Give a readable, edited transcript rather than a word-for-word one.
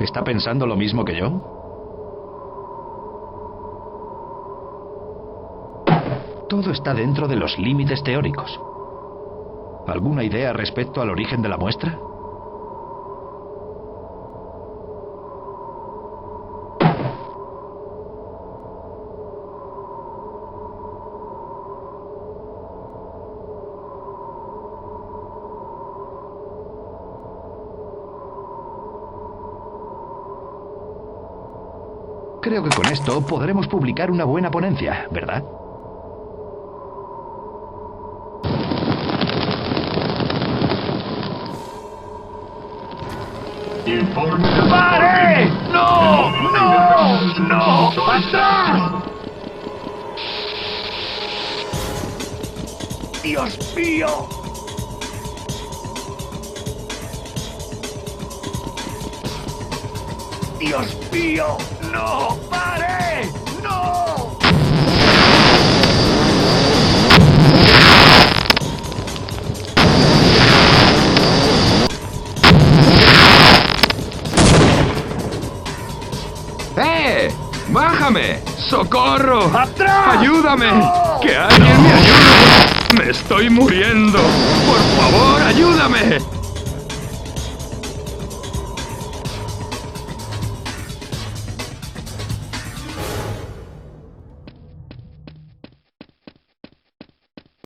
¿Está pensando lo mismo que yo? Todo está dentro de los límites teóricos. ¿Alguna idea respecto al origen de la muestra? Creo que con esto podremos publicar una buena ponencia, ¿verdad? ¡Pare! ¡No! ¡No! ¡No! ¡Atrás! ¡Dios mío! ¡Dios mío! ¡No! ¡Pare! ¡No! ¡Bájame! ¡Socorro! ¡Atrás! ¡Ayúdame! ¡No! ¡Que alguien me ayude! ¡Me estoy muriendo! ¡Por favor, ayúdame!